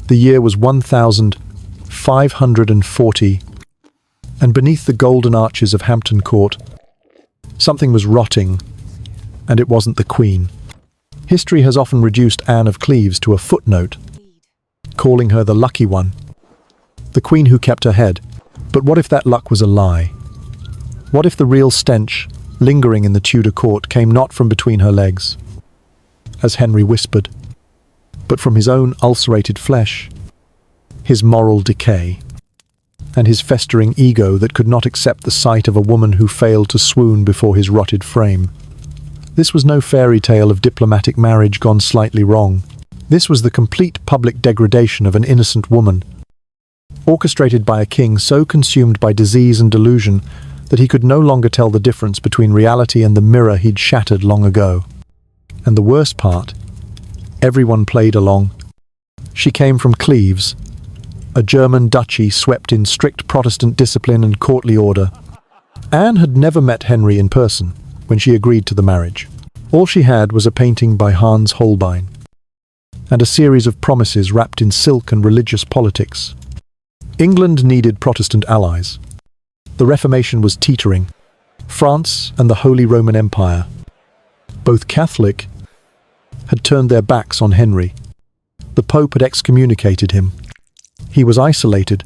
The year was 1540, and beneath the golden arches of Hampton Court, something was rotting, and it wasn't the Queen. History has often reduced Anne of Cleves to a footnote, calling her the lucky one, the queen who kept her head. But what if that luck was a lie? What if the real stench, lingering in the Tudor court, came not from between her legs, as Henry whispered, but from his own ulcerated flesh, his moral decay, and his festering ego that could not accept the sight of a woman who failed to swoon before his rotted frame? This was no fairy tale of diplomatic marriage gone slightly wrong. This was the complete public degradation of an innocent woman, orchestrated by a king so consumed by disease and delusion that he could no longer tell the difference between reality and the mirror he'd shattered long ago. And the worst part, everyone played along. She came from Cleves, a German duchy swept in strict Protestant discipline and courtly order. Anne had never met Henry in person when she agreed to the marriage. All she had was a painting by Hans Holbein, and a series of promises wrapped in silk and religious politics. England needed Protestant allies. The Reformation was teetering. France and the Holy Roman Empire, both Catholic, had turned their backs on Henry. The Pope had excommunicated him. He was isolated.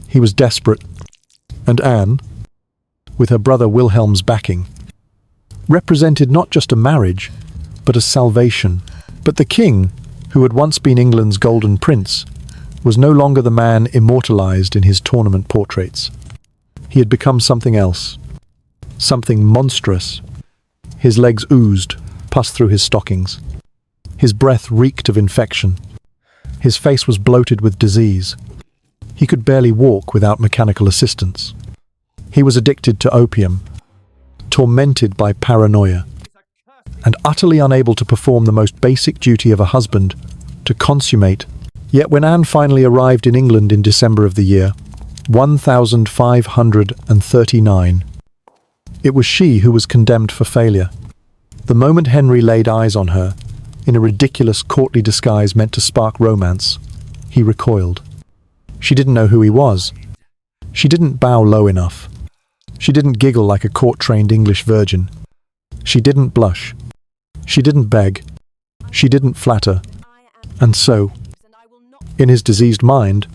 He was desperate. And Anne, with her brother Wilhelm's backing, represented not just a marriage, but a salvation. But the king, who had once been England's golden prince, was no longer the man immortalized in his tournament portraits. He had become something else, something monstrous. His legs oozed, pus through his stockings. His breath reeked of infection. His face was bloated with disease. He could barely walk without mechanical assistance. He was addicted to opium, tormented by paranoia, and utterly unable to perform the most basic duty of a husband, to consummate. Yet when Anne finally arrived in England in December of the year 1539, it was she who was condemned for failure. The moment Henry laid eyes on her, in a ridiculous courtly disguise meant to spark romance, he recoiled. She didn't know who he was. She didn't bow low enough. She didn't giggle like a court-trained English virgin. She didn't blush. She didn't beg. She didn't flatter. And so, in his diseased mind,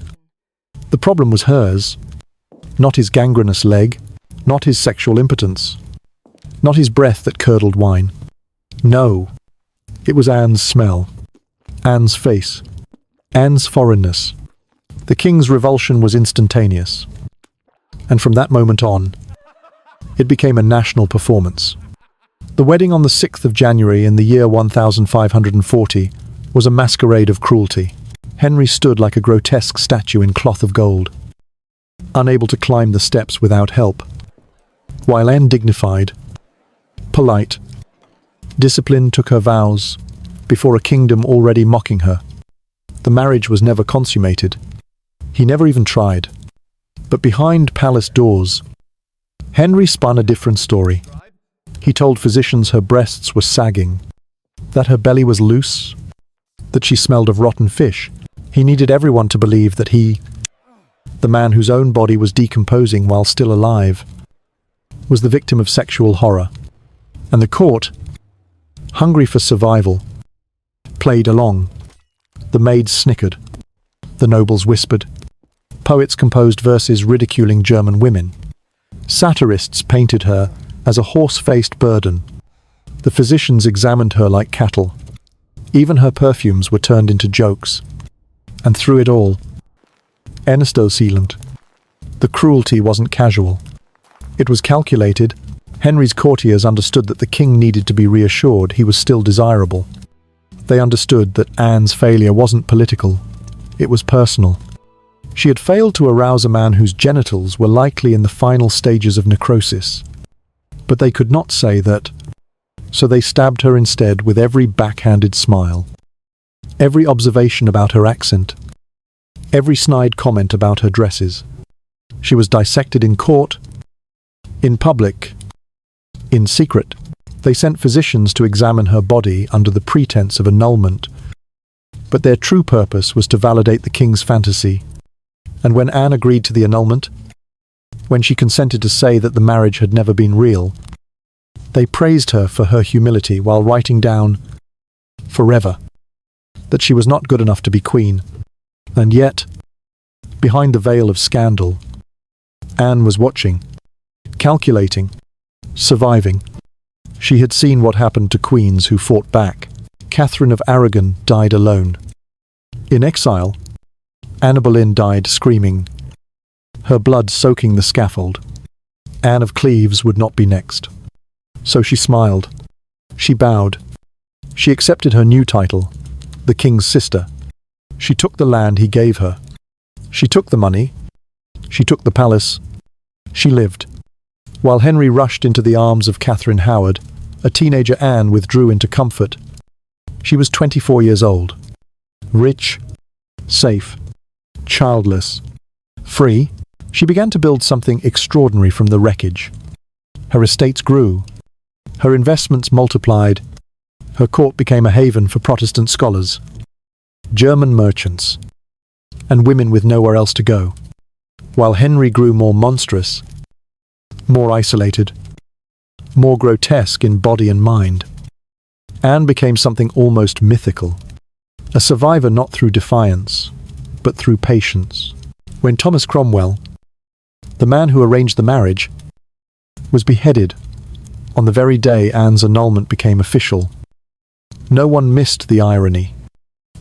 the problem was hers, not his gangrenous leg, not his sexual impotence, not his breath that curdled wine. No, it was Anne's smell, Anne's face, Anne's foreignness. The king's revulsion was instantaneous, and from that moment on, it became a national performance. The wedding on the 6th of January in the year 1540 was a masquerade of cruelty. Henry stood like a grotesque statue in cloth of gold, unable to climb the steps without help, while Anne, dignified, polite, disciplined, took her vows before a kingdom already mocking her. The marriage was never consummated. He never even tried. But behind palace doors, Henry spun a different story. He told physicians her breasts were sagging, that her belly was loose, that she smelled of rotten fish. He needed everyone to believe that he, the man whose own body was decomposing while still alive, was the victim of sexual horror. And the court, hungry for survival, played along. The maids snickered. The nobles whispered. Poets composed verses ridiculing German women. Satirists painted her as a horse-faced burden. The physicians examined her like cattle. Even her perfumes were turned into jokes. And through it all, Ernesto Sealant, the cruelty wasn't casual. It was calculated. Henry's courtiers understood that the king needed to be reassured he was still desirable. They understood that Anne's failure wasn't political. It was personal. She had failed to arouse a man whose genitals were likely in the final stages of necrosis. But they could not say that, so they stabbed her instead with every backhanded smile, every observation about her accent, every snide comment about her dresses. She was dissected in court, in public, in secret. They sent physicians to examine her body under the pretense of annulment. But their true purpose was to validate the king's fantasy. And when Anne agreed to the annulment, when she consented to say that the marriage had never been real, they praised her for her humility while writing down, forever, that she was not good enough to be queen. And yet, behind the veil of scandal, Anne was watching, calculating, surviving. She had seen what happened to queens who fought back. Catherine of Aragon died alone. In exile, Anne Boleyn died screaming, her blood soaking the scaffold. Anne of Cleves would not be next. So she smiled. She bowed. She accepted her new title, the king's sister. She took the land he gave her. She took the money. She took the palace. She lived. While Henry rushed into the arms of Catherine Howard, a teenager Anne withdrew into comfort. She was 24 years old. Rich, safe, childless, free, she began to build something extraordinary from the wreckage. Her estates grew. Her investments multiplied. Her court became a haven for Protestant scholars, German merchants, and women with nowhere else to go. While Henry grew more monstrous, more isolated, more grotesque in body and mind, Anne became something almost mythical, a survivor not through defiance, but through patience. When Thomas Cromwell, the man who arranged the marriage, was beheaded on the very day Anne's annulment became official, no one missed the irony.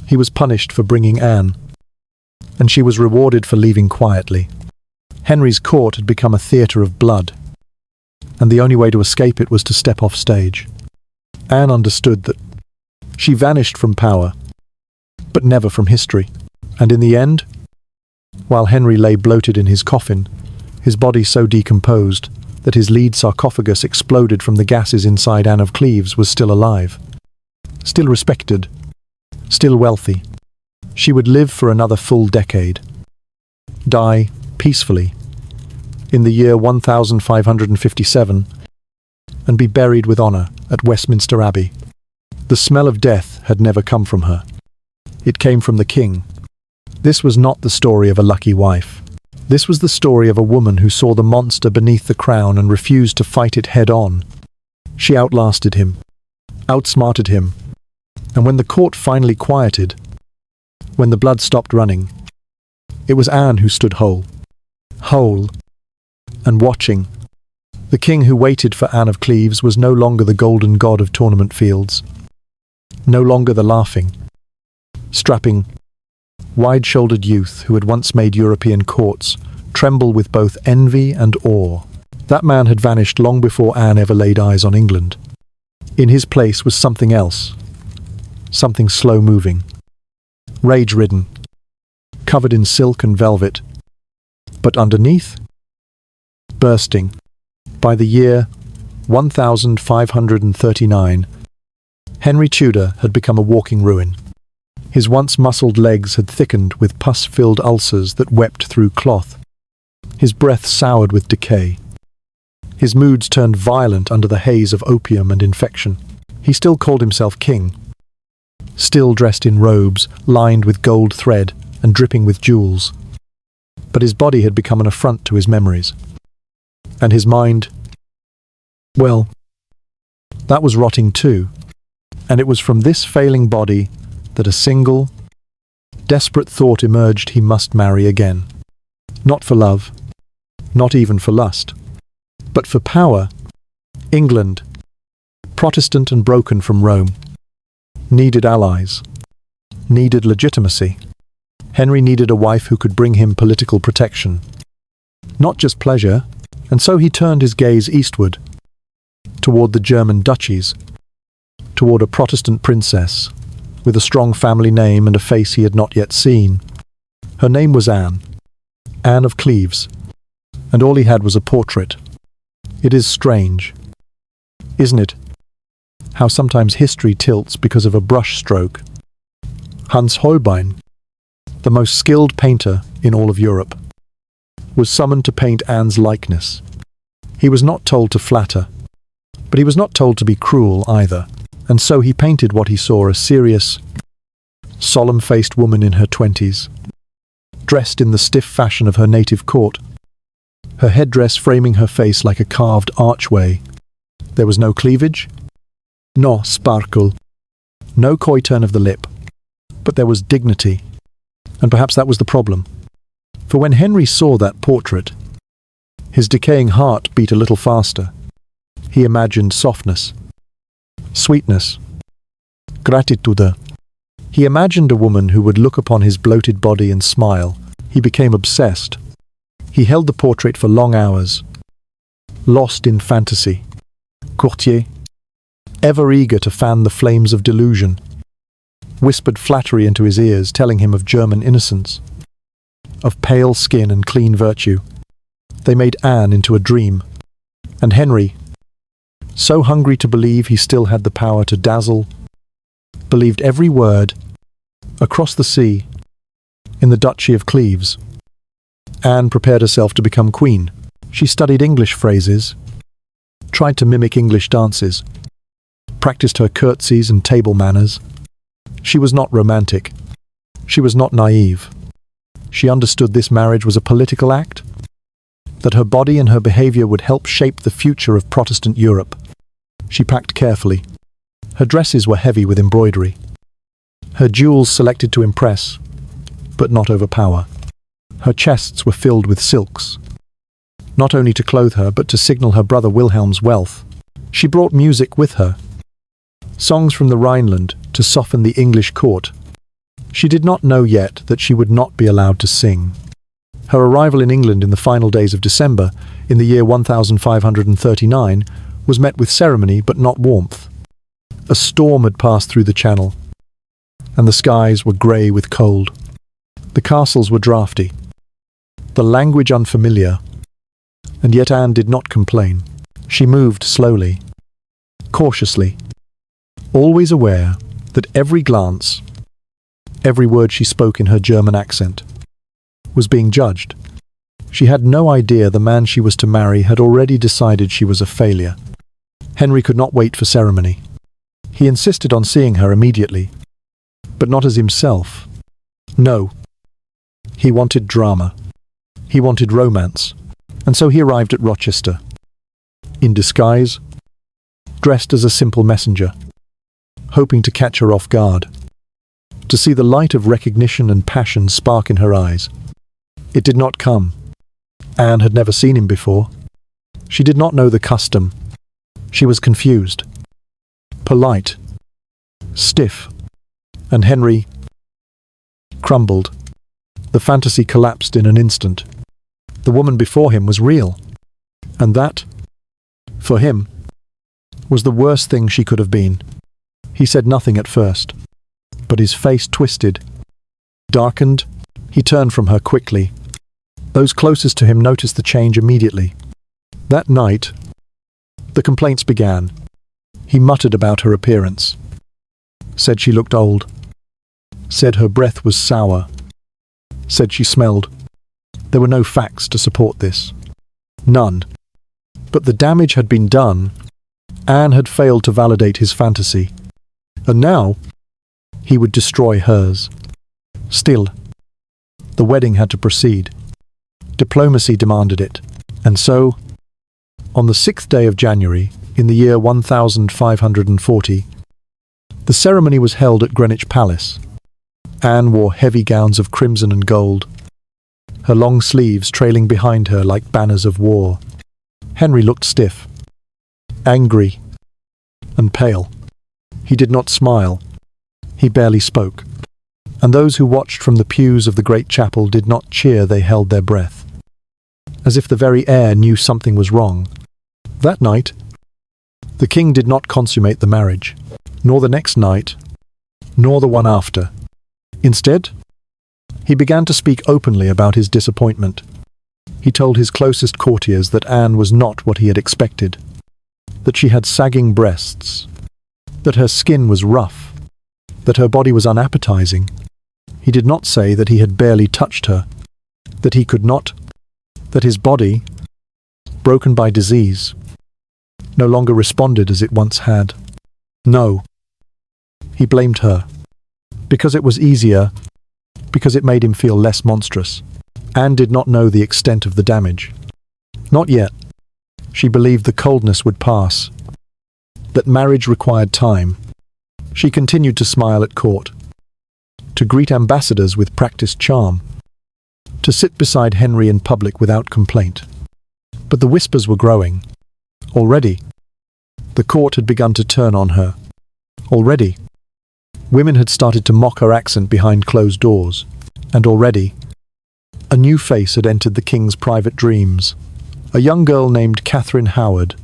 He was punished for bringing Anne, and she was rewarded for leaving quietly. Henry's court had become a theatre of blood, and the only way to escape it was to step off stage. Anne understood that she vanished from power, but never from history. And in the end, while Henry lay bloated in his coffin, his body so decomposed that his lead sarcophagus exploded from the gases inside Anne of Cleves, was still alive, still respected, still wealthy. She would live for another full decade, die peacefully in the year 1557, and be buried with honour at Westminster Abbey. The smell of death had never come from her. It came from the king. This was not the story of a lucky wife. This was the story of a woman who saw the monster beneath the crown and refused to fight it head-on. She outlasted him, outsmarted him, and when the court finally quieted, when the blood stopped running, it was Anne who stood whole, and watching. The king who waited for Anne of Cleves was no longer the golden god of tournament fields, no longer the laughing, strapping, wide-shouldered youth who had once made European courts tremble with both envy and awe. That man had vanished long before Anne ever laid eyes on England. In his place was something else, something slow-moving, rage-ridden, covered in silk and velvet, but underneath, bursting. By the year 1539, Henry Tudor had become a walking ruin. His once muscled legs had thickened with pus-filled ulcers that wept through cloth. His breath soured with decay. His moods turned violent under the haze of opium and infection. He still called himself king, still dressed in robes lined with gold thread and dripping with jewels. But his body had become an affront to his memories. And his mind, well, that was rotting too. And it was from this failing body that a single, desperate thought emerged: he must marry again. Not for love, not even for lust, but for power. England, Protestant and broken from Rome, needed allies, needed legitimacy. Henry needed a wife who could bring him political protection, not just pleasure, and so he turned his gaze eastward, toward the German duchies, toward a Protestant princess, with a strong family name and a face he had not yet seen. Her name was Anne, Anne of Cleves, and all he had was a portrait. It is strange, isn't it, how sometimes history tilts because of a brush stroke. Hans Holbein, the most skilled painter in all of Europe, was summoned to paint Anne's likeness. He was not told to flatter, but he was not told to be cruel either, and so he painted what he saw: a serious, solemn-faced woman in her 20s, dressed in the stiff fashion of her native court, her headdress framing her face like a carved archway. There was no cleavage, no sparkle, no coy turn of the lip, but there was dignity, and perhaps that was the problem. For when Henry saw that portrait, his decaying heart beat a little faster. He imagined softness, sweetness, gratitude. He imagined a woman who would look upon his bloated body and smile. He became obsessed. He held the portrait for long hours, lost in fantasy. Courtier, ever eager to fan the flames of delusion, whispered flattery into his ears, telling him of German innocence, of pale skin and clean virtue. They made Anne into a dream, and Henry, so hungry to believe he still had the power to dazzle, believed every word. Across the sea, in the Duchy of Cleves, Anne prepared herself to become queen. She studied English phrases, tried to mimic English dances, practiced her curtsies and table manners. She was not romantic. She was not naive. She understood this marriage was a political act, that her body and her behavior would help shape the future of Protestant Europe. She packed carefully. Her dresses were heavy with embroidery. Her jewels selected to impress, but not overpower. Her chests were filled with silks, not only to clothe her, but to signal her brother Wilhelm's wealth. She brought music with her, songs from the Rhineland to soften the English court. She did not know yet that she would not be allowed to sing. Her arrival in England in the final days of December, in the year 1539, was met with ceremony but not warmth. A storm had passed through the Channel, and the skies were grey with cold. The castles were draughty, the language unfamiliar, and yet Anne did not complain. She moved slowly, cautiously, always aware that every glance, every word she spoke in her German accent, was being judged. She had no idea the man she was to marry had already decided she was a failure. Henry could not wait for ceremony. He insisted on seeing her immediately, but not as himself. No. He wanted drama. He wanted romance. And so he arrived at Rochester, in disguise, dressed as a simple messenger, hoping to catch her off guard, to see the light of recognition and passion spark in her eyes. It did not come. Anne had never seen him before. She did not know the custom. She was confused, polite, stiff, and Henry crumbled. The fantasy collapsed in an instant. The woman before him was real, and that, for him, was the worst thing she could have been. He said nothing at first, but his face twisted, darkened. He turned from her quickly. Those closest to him noticed the change immediately. That night, the complaints began. He muttered about her appearance, said she looked old, said her breath was sour, said she smelled. There were no facts to support this. None. But the damage had been done. Anne had failed to validate his fantasy. And now, he would destroy hers. Still, the wedding had to proceed. Diplomacy demanded it. And so, on the 6th day of January, in the year 1540, the ceremony was held at Greenwich Palace. Anne wore heavy gowns of crimson and gold, her long sleeves trailing behind her like banners of war. Henry looked stiff, angry, and pale. He did not smile. He barely spoke. And those who watched from the pews of the great chapel did not cheer, they held their breath, as if the very air knew something was wrong. That night, the king did not consummate the marriage, nor the next night, nor the one after. Instead, he began to speak openly about his disappointment. He told his closest courtiers that Anne was not what he had expected, that she had sagging breasts, that her skin was rough, that her body was unappetizing. He did not say that he had barely touched her, that he could not, that his body, broken by disease, no longer responded as it once had. No. He blamed her. Because it was easier, because it made him feel less monstrous. Anne did not know the extent of the damage. Not yet. She believed the coldness would pass, that marriage required time. She continued to smile at court, to greet ambassadors with practiced charm, to sit beside Henry in public without complaint. But the whispers were growing. Already, the court had begun to turn on her. Already, women had started to mock her accent behind closed doors. And already, a new face had entered the king's private dreams. A young girl named Catherine Howard,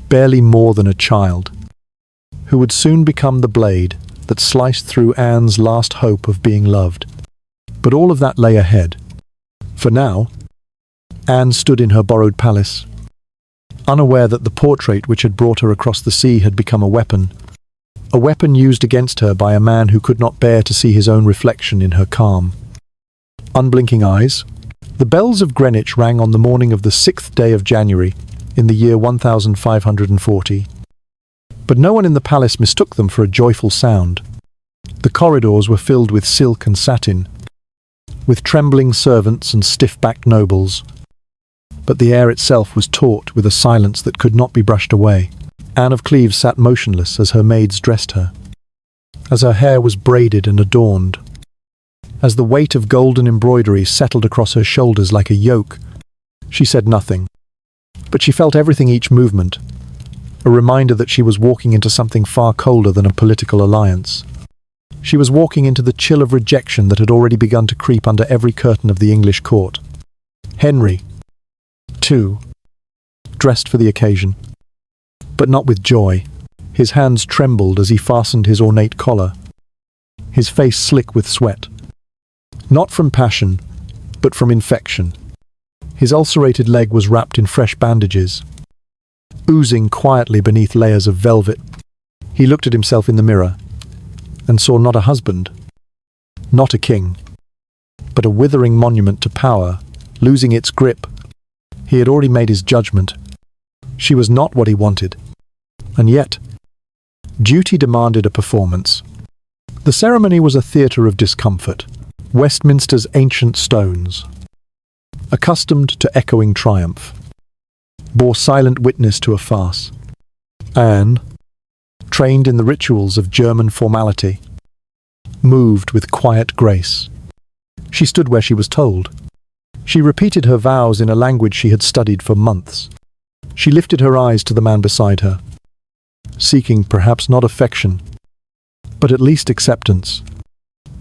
barely more than a child, who would soon become the blade that sliced through Anne's last hope of being loved. But all of that lay ahead. For now, Anne stood in her borrowed palace, unaware that the portrait which had brought her across the sea had become a weapon used against her by a man who could not bear to see his own reflection in her calm, unblinking eyes. The bells of Greenwich rang on the morning of the 6th day of January, in the year 1540. But no one in the palace mistook them for a joyful sound. The corridors were filled with silk and satin, with trembling servants and stiff-backed nobles. But the air itself was taut with a silence that could not be brushed away. Anne of Cleves sat motionless as her maids dressed her, as her hair was braided and adorned, as the weight of golden embroidery settled across her shoulders like a yoke. She said nothing, but she felt everything, each movement, a reminder that she was walking into something far colder than a political alliance. She was walking into the chill of rejection that had already begun to creep under every curtain of the English court. Henry, too, dressed for the occasion, but not with joy. His hands trembled as he fastened his ornate collar, his face slick with sweat. Not from passion, but from infection. His ulcerated leg was wrapped in fresh bandages, oozing quietly beneath layers of velvet. He looked at himself in the mirror and saw not a husband, not a king, but a withering monument to power, losing its grip. He had already made his judgment. She was not what he wanted. And yet, duty demanded a performance. The ceremony was a theatre of discomfort. Westminster's ancient stones, accustomed to echoing triumph, bore silent witness to a farce. Anne, trained in the rituals of German formality, moved with quiet grace. She stood where she was told. She repeated her vows in a language she had studied for months. She lifted her eyes to the man beside her, seeking perhaps not affection, but at least acceptance.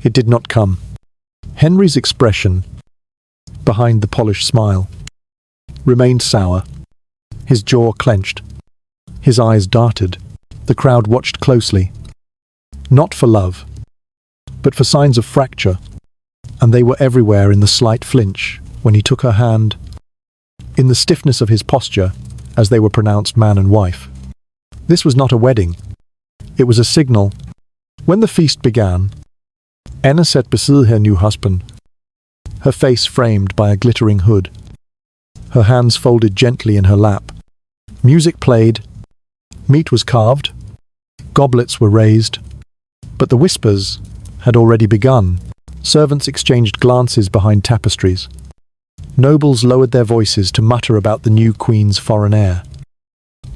It did not come. Henry's expression, behind the polished smile, remained sour. His jaw clenched. His eyes darted. The crowd watched closely, not for love, but for signs of fracture, and they were everywhere in the slight flinch when he took her hand, in the stiffness of his posture as they were pronounced man and wife. This was not a wedding. It was a signal. When the feast began, Anne sat beside her new husband, her face framed by a glittering hood, her hands folded gently in her lap. Music played, meat was carved, goblets were raised, but the whispers had already begun. Servants exchanged glances behind tapestries. Nobles lowered their voices to mutter about the new queen's foreign air,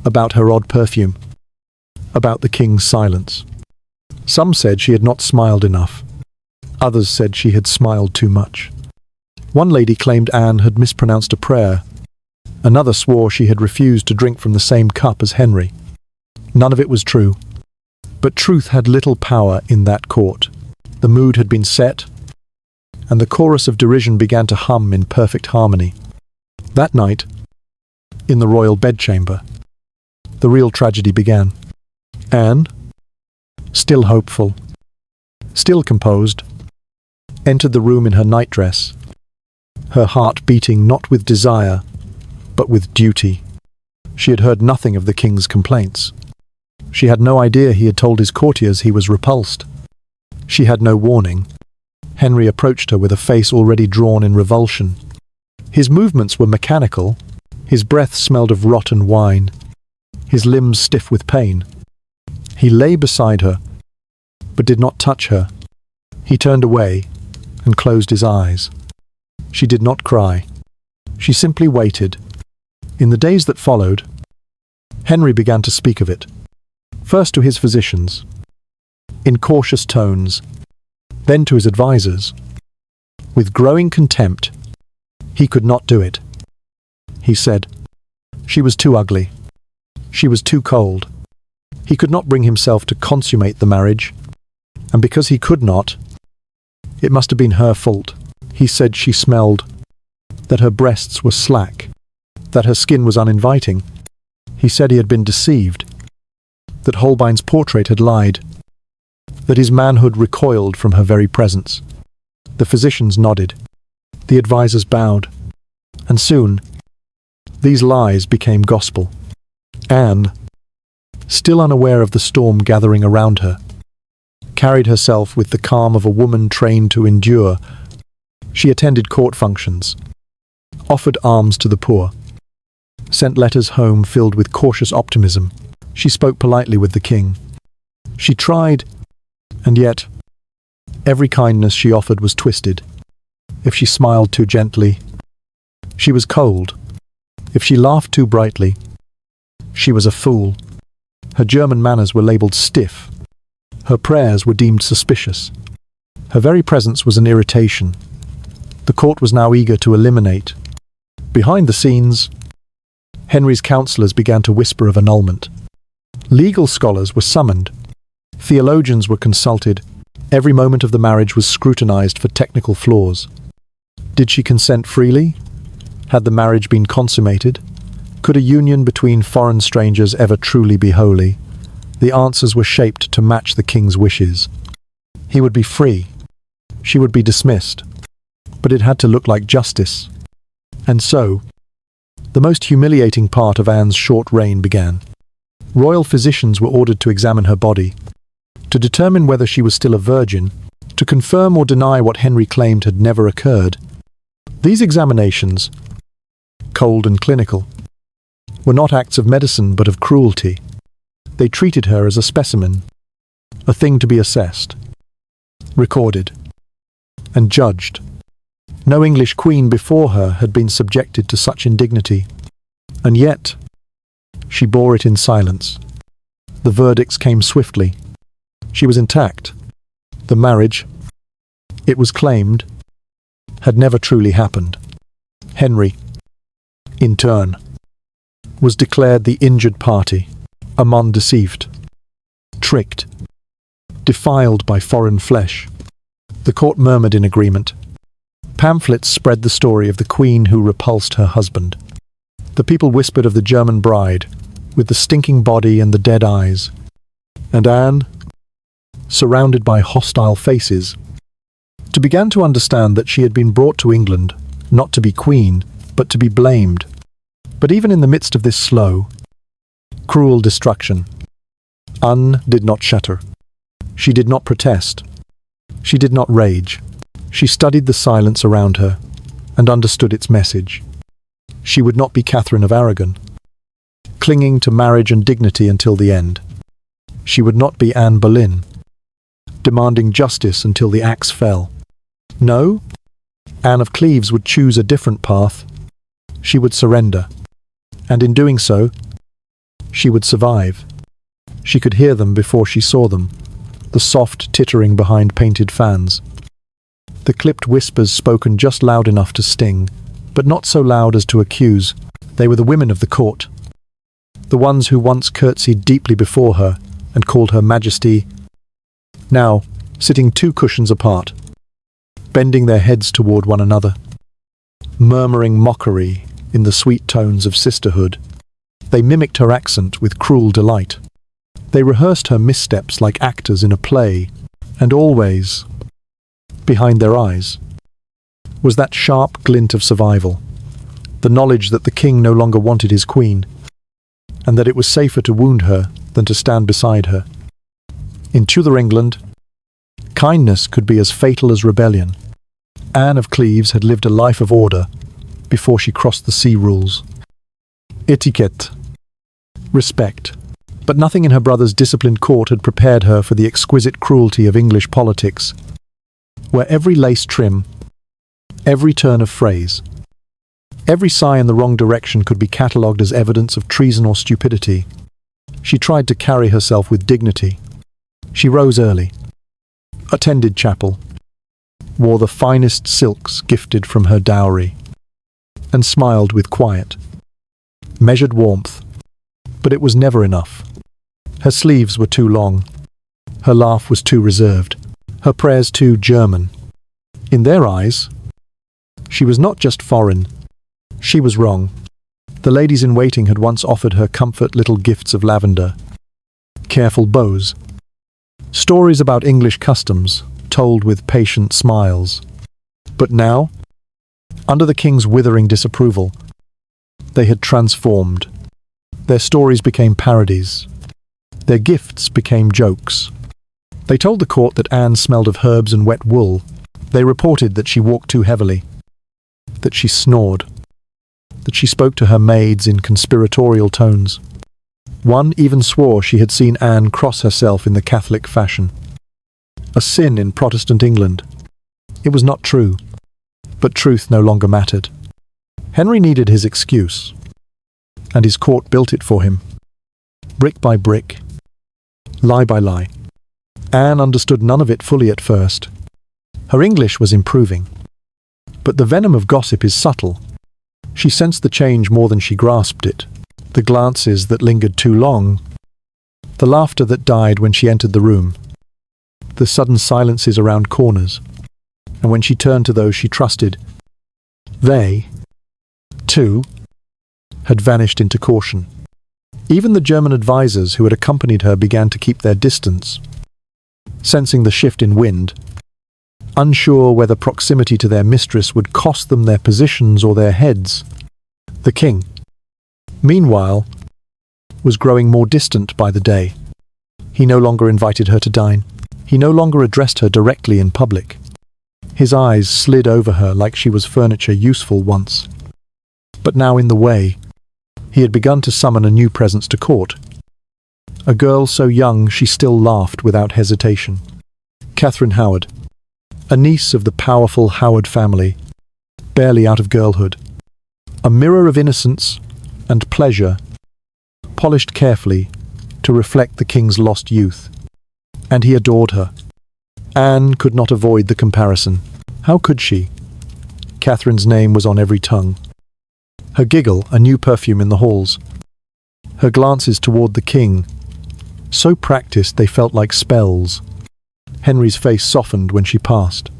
about her odd perfume, about the king's silence. Some said she had not smiled enough. Others said she had smiled too much. One lady claimed Anne had mispronounced a prayer. Another swore she had refused to drink from the same cup as Henry. None of it was true. But truth had little power in that court. The mood had been set, and the chorus of derision began to hum in perfect harmony. That night, in the royal bedchamber, the real tragedy began. Anne, still hopeful, still composed, entered the room in her nightdress, her heart beating not with desire, but with duty. She had heard nothing of the king's complaints. She had no idea he had told his courtiers he was repulsed. She had no warning. Henry approached her with a face already drawn in revulsion. His movements were mechanical. His breath smelled of rotten wine, his limbs stiff with pain. He lay beside her, but did not touch her. He turned away and closed his eyes. She did not cry. She simply waited. In the days that followed, Henry began to speak of it, first to his physicians, in cautious tones, then to his advisers. With growing contempt, he could not do it. He said, she was too ugly. She was too cold. He could not bring himself to consummate the marriage, and because he could not, it must have been her fault. He said she smelled, that her breasts were slack, that her skin was uninviting. He said he had been deceived, that Holbein's portrait had lied, that his manhood recoiled from her very presence. The physicians nodded, the advisers bowed, and soon these lies became gospel. Anne, still unaware of the storm gathering around her, carried herself with the calm of a woman trained to endure. She attended court functions, offered alms to the poor, sent letters home filled with cautious optimism. She spoke politely with the king. She tried, and yet every kindness she offered was twisted. If she smiled too gently, she was cold. If she laughed too brightly, she was a fool. Her German manners were labelled stiff. Her prayers were deemed suspicious. Her very presence was an irritation. The court was now eager to eliminate. Behind the scenes, Henry's counsellors began to whisper of annulment. Legal scholars were summoned. Theologians were consulted. Every moment of the marriage was scrutinized for technical flaws. Did she consent freely? Had the marriage been consummated? Could a union between foreign strangers ever truly be holy? The answers were shaped to match the king's wishes. He would be free. She would be dismissed. But it had to look like justice. And so, the most humiliating part of Anne's short reign began. Royal physicians were ordered to examine her body, to determine whether she was still a virgin, to confirm or deny what Henry claimed had never occurred. These examinations, cold and clinical, were not acts of medicine but of cruelty. They treated her as a specimen, a thing to be assessed, recorded, and judged. No English queen before her had been subjected to such indignity, and yet she bore it in silence. The verdicts came swiftly. She was intact. The marriage, it was claimed, had never truly happened. Henry, in turn, was declared the injured party, among deceived, tricked, defiled by foreign flesh. The court murmured in agreement. Pamphlets spread the story of the queen who repulsed her husband. The people whispered of the German bride, with the stinking body and the dead eyes. And Anne, surrounded by hostile faces, began to understand that she had been brought to England, not to be queen, but to be blamed. But even in the midst of this slow, cruel destruction, Anne did not shudder. She did not protest. She did not rage. She studied the silence around her and understood its message. She would not be Catherine of Aragon, clinging to marriage and dignity until the end. She would not be Anne Boleyn, demanding justice until the axe fell. No, Anne of Cleves would choose a different path. She would surrender, and in doing so, she would survive. She could hear them before she saw them, the soft tittering behind painted fans. The clipped whispers spoken just loud enough to sting, but not so loud as to accuse. They were the women of the court, the ones who once curtsied deeply before her and called her Majesty, now sitting 2 cushions apart, bending their heads toward one another, murmuring mockery in the sweet tones of sisterhood. They mimicked her accent with cruel delight. They rehearsed her missteps like actors in a play, and always, behind their eyes, was that sharp glint of survival, the knowledge that the king no longer wanted his queen, and that it was safer to wound her than to stand beside her. In Tudor England, kindness could be as fatal as rebellion. Anne of Cleves had lived a life of order before she crossed the sea rules. Etiquette, respect, but nothing in her brother's disciplined court had prepared her for the exquisite cruelty of English politics. where every lace trim, every turn of phrase, every sigh in the wrong direction could be catalogued as evidence of treason or stupidity. She tried to carry herself with dignity. She rose early, attended chapel, wore the finest silks gifted from her dowry, and smiled with quiet, measured warmth. But it was never enough. Her sleeves were too long. Her laugh was too reserved. Her prayers too German. In their eyes, she was not just foreign. She was wrong. The ladies-in-waiting had once offered her comfort little gifts of lavender, careful bows, stories about English customs, told with patient smiles. But now, under the king's withering disapproval, they had transformed. Their stories became parodies. Their gifts became jokes. They told the court that Anne smelled of herbs and wet wool. They reported that she walked too heavily, that she snored, that she spoke to her maids in conspiratorial tones. One even swore she had seen Anne cross herself in the Catholic fashion. A sin in Protestant England. It was not true, but truth no longer mattered. Henry needed his excuse, and his court built it for him. Brick by brick, lie by lie. Anne understood none of it fully at first. Her English was improving. But the venom of gossip is subtle. She sensed the change more than she grasped it. The glances that lingered too long. The laughter that died when she entered the room. The sudden silences around corners. And when she turned to those she trusted, they, too, had vanished into caution. Even the German advisers who had accompanied her began to keep their distance, sensing the shift in wind, unsure whether proximity to their mistress would cost them their positions or their heads. The king, meanwhile, was growing more distant by the day. He no longer invited her to dine. He no longer addressed her directly in public. His eyes slid over her like she was furniture useful once. But now in the way, he had begun to summon a new presence to court. A girl so young she still laughed without hesitation. Catherine Howard, a niece of the powerful Howard family, barely out of girlhood. A mirror of innocence and pleasure, polished carefully to reflect the king's lost youth. And he adored her. Anne could not avoid the comparison. How could she? Catherine's name was on every tongue. Her giggle, a new perfume in the halls. Her glances toward the king, so practiced they felt like spells. Henry's face softened when she passed.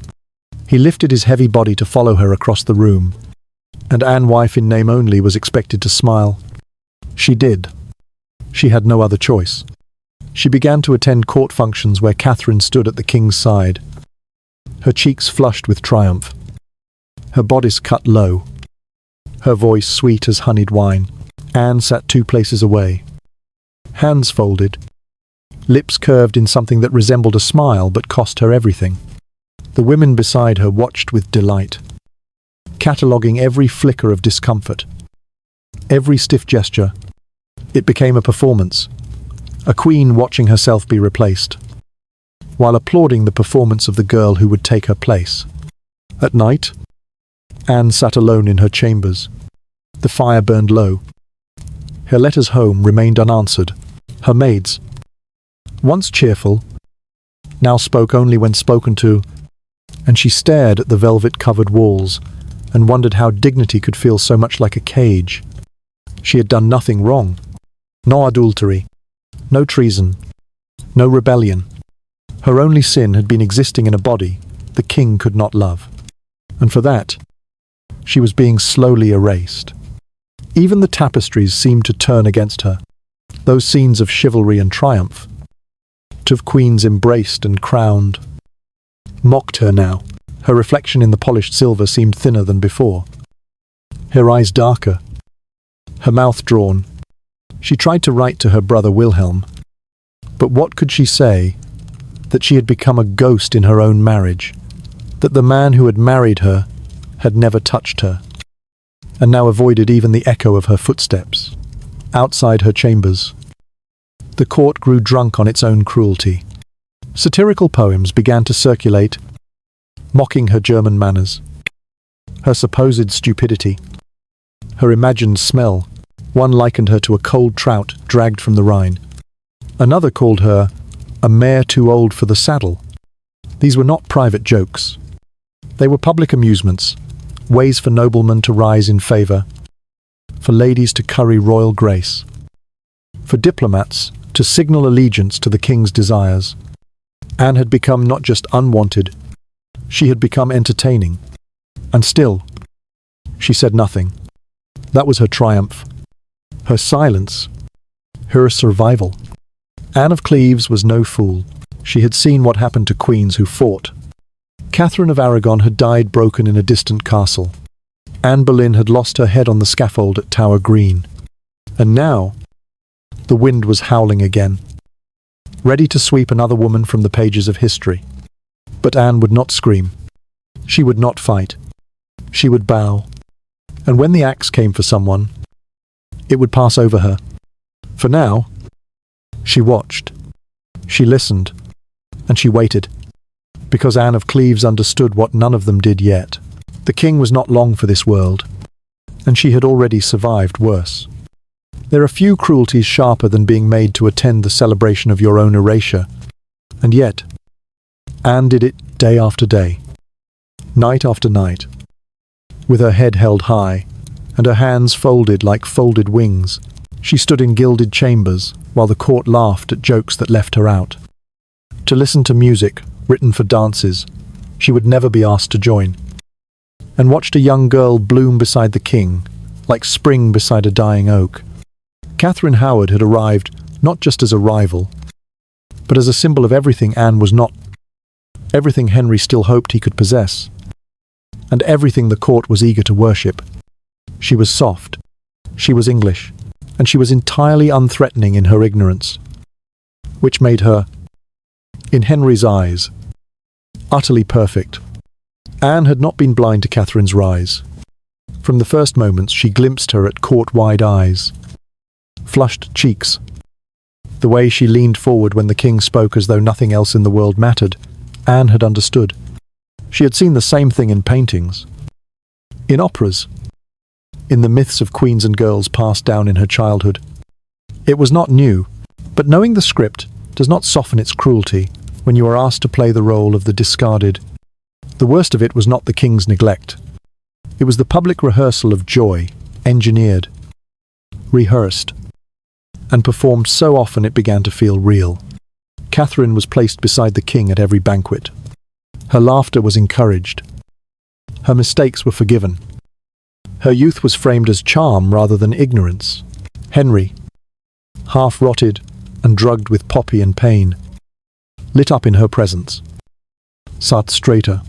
He lifted his heavy body to follow her across the room, and Anne, wife in name only, was expected to smile. She did. She had no other choice. She began to attend court functions where Catherine stood at the king's side, her cheeks flushed with triumph, her bodice cut low, her voice sweet as honeyed wine. Anne sat 2 places away, hands folded, lips curved in something that resembled a smile but cost her everything. The women beside her watched with delight, cataloguing every flicker of discomfort, every stiff gesture. It became a performance, a queen watching herself be replaced, while applauding the performance of the girl who would take her place. At night, Anne sat alone in her chambers. The fire burned low. Her letters home remained unanswered. Her maids, once cheerful, now spoke only when spoken to, and she stared at the velvet-covered walls and wondered how dignity could feel so much like a cage. She had done nothing wrong. No adultery, no treason, no rebellion. Her only sin had been existing in a body the king could not love. And for that, she was being slowly erased. Even the tapestries seemed to turn against her, those scenes of chivalry and triumph, of queens embraced and crowned, mocked her now. Her reflection in the polished silver seemed thinner than before, her eyes darker, her mouth drawn. She tried to write to her brother Wilhelm, but what could she say? That she had become a ghost in her own marriage, that the man who had married her had never touched her, and now avoided even the echo of her footsteps. Outside her chambers, the court grew drunk on its own cruelty. Satirical poems began to circulate, mocking her German manners, her supposed stupidity, her imagined smell. One likened her to a cold trout dragged from the Rhine. Another called her a mare too old for the saddle. These were not private jokes. They were public amusements, ways for noblemen to rise in favour, for ladies to curry royal grace, for diplomats to signal allegiance to the king's desires. Anne had become not just unwanted, she had become entertaining. And still, she said nothing. That was her triumph, her silence, her survival. Anne of Cleves was no fool. She had seen what happened to queens who fought. Catherine of Aragon had died broken in a distant castle. Anne Boleyn had lost her head on the scaffold at Tower Green. And now, the wind was howling again, ready to sweep another woman from the pages of history. But Anne would not scream. She would not fight. She would bow. And when the axe came for someone, it would pass over her. For now, she watched. She listened. And she waited. Because Anne of Cleves understood what none of them did yet. The king was not long for this world. And she had already survived worse. There are few cruelties sharper than being made to attend the celebration of your own erasure. And yet, Anne did it day after day, night after night, with her head held high, and her hands folded like folded wings. She stood in gilded chambers, while the court laughed at jokes that left her out. To listen to music, written for dances, she would never be asked to join, and watched a young girl bloom beside the king, like spring beside a dying oak. Catherine Howard had arrived not just as a rival, but as a symbol of everything Anne was not, everything Henry still hoped he could possess, and everything the court was eager to worship. She was soft, she was English, and she was entirely unthreatening in her ignorance, which made her, in Henry's eyes, utterly perfect. Anne had not been blind to Catherine's rise. From the first moments she glimpsed her at court-wide eyes, flushed cheeks, the way she leaned forward when the king spoke as though nothing else in the world mattered. Anne had understood. She had seen the same thing in paintings, in operas, in the myths of queens and girls passed down in her childhood. It was not new, but knowing the script does not soften its cruelty when you are asked to play the role of the discarded. The worst of it was not the king's neglect. It was the public rehearsal of joy, engineered, rehearsed, and performed so often it began to feel real. Catherine was placed beside the king at every banquet. Her laughter was encouraged. Her mistakes were forgiven. Her youth was framed as charm rather than ignorance. Henry, half-rotted and drugged with poppy and pain, lit up in her presence, sat straighter,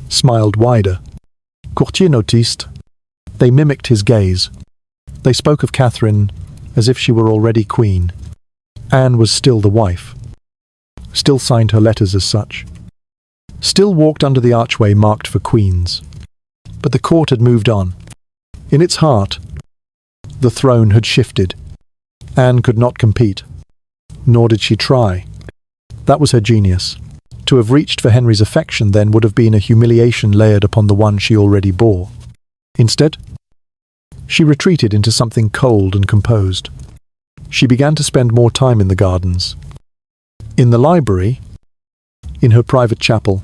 smiled wider. Courtiers noticed. They mimicked his gaze. They spoke of Catherine as if she were already queen. Anne was still the wife, still signed her letters as such, still walked under the archway marked for queens. But the court had moved on. In its heart, the throne had shifted. Anne could not compete, nor did she try. That was her genius. To have reached for Henry's affection then would have been a humiliation layered upon the one she already bore. Instead, she retreated into something cold and composed. She began to spend more time in the gardens, in the library, in her private chapel.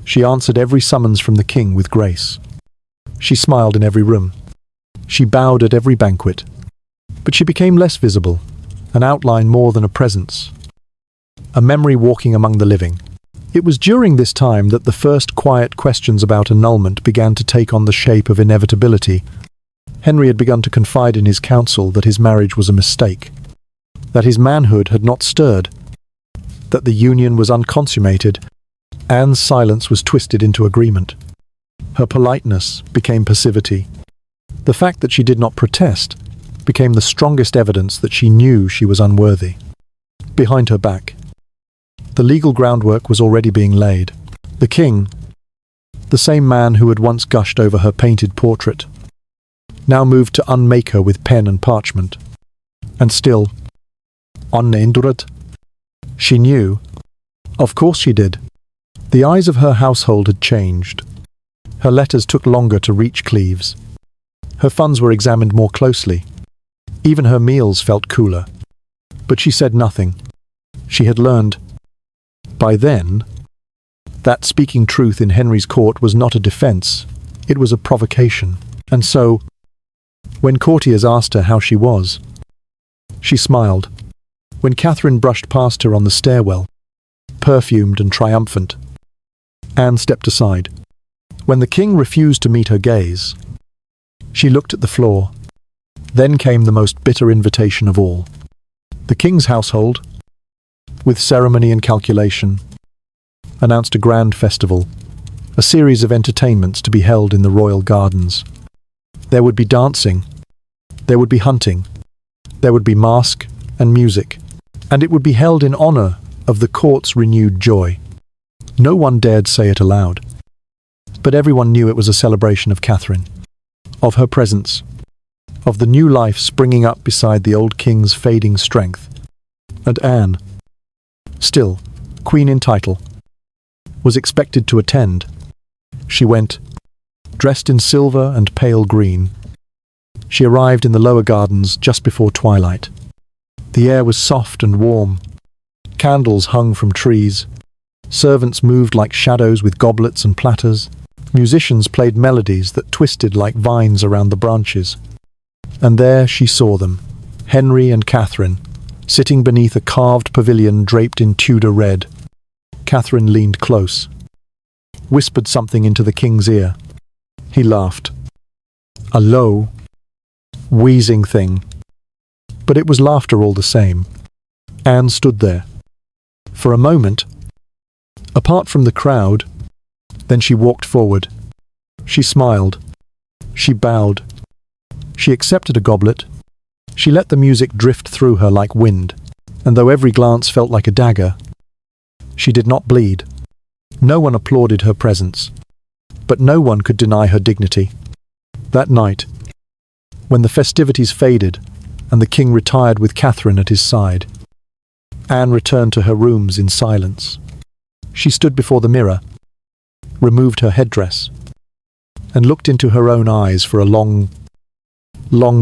She answered every summons from the king with grace. She smiled in every room. She bowed at every banquet. But she became less visible, an outline more than a presence, a memory walking among the living. It was during this time that the first quiet questions about annulment began to take on the shape of inevitability. Henry had begun to confide in his council that his marriage was a mistake, that his manhood had not stirred, that the union was unconsummated. Anne's silence was twisted into agreement. Her politeness became passivity. The fact that she did not protest became the strongest evidence that she knew she was unworthy. Behind her back, the legal groundwork was already being laid. The king, the same man who had once gushed over her painted portrait, now moved to unmake her with pen and parchment. And still, unhindered, she knew, of course she did, The eyes of her household had changed. Her letters took longer to reach Cleves. Her funds were examined more closely. Even her meals felt cooler. But she said nothing. She had learned, by then, that speaking truth in Henry's court was not a defense, it was a provocation. And so, when courtiers asked her how she was, she smiled. When Catherine brushed past her on the stairwell, perfumed and triumphant, Anne stepped aside. When the king refused to meet her gaze, she looked at the floor. Then came the most bitter invitation of all. The king's household, with ceremony and calculation, announced a grand festival, a series of entertainments to be held in the royal gardens. There would be dancing, there would be hunting, there would be masque and music, and it would be held in honor of the court's renewed joy. No one dared say it aloud, but everyone knew it was a celebration of Catherine, of her presence, of the new life springing up beside the old king's fading strength. And Anne, still queen in title, was expected to attend. She went, dressed in silver and pale green. She arrived in the lower gardens just before twilight. The air was soft and warm. Candles hung from trees. Servants moved like shadows with goblets and platters. Musicians played melodies that twisted like vines around the branches. And there she saw them, Henry and Catherine, sitting beneath a carved pavilion draped in Tudor red. Catherine leaned close, whispered something into the king's ear. He laughed. A low, wheezing thing. But it was laughter all the same. Anne stood there. For a moment, apart from the crowd, then she walked forward. She smiled. She bowed. She accepted a goblet. She let the music drift through her like wind, and though every glance felt like a dagger, she did not bleed. No one applauded her presence, but no one could deny her dignity. That night, when the festivities faded and the king retired with Catherine at his side, Anne returned to her rooms in silence. She stood before the mirror, removed her headdress, and looked into her own eyes for a long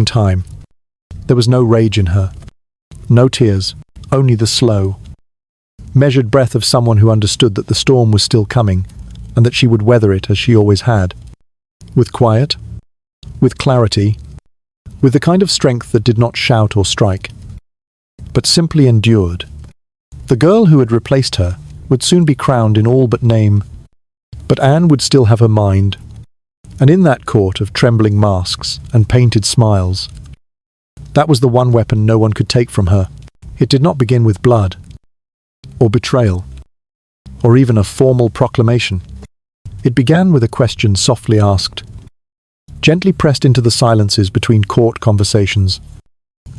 time. There was no rage in her, no tears, only the slow, measured breath of someone who understood that the storm was still coming and that she would weather it as she always had. With quiet, with clarity, with the kind of strength that did not shout or strike, but simply endured. The girl who had replaced her would soon be crowned in all but name, but Anne would still have her mind, and in that court of trembling masks and painted smiles, that was the one weapon no one could take from her. It did not begin with blood, or betrayal, or even a formal proclamation. It began with a question softly asked, gently pressed into the silences between court conversations.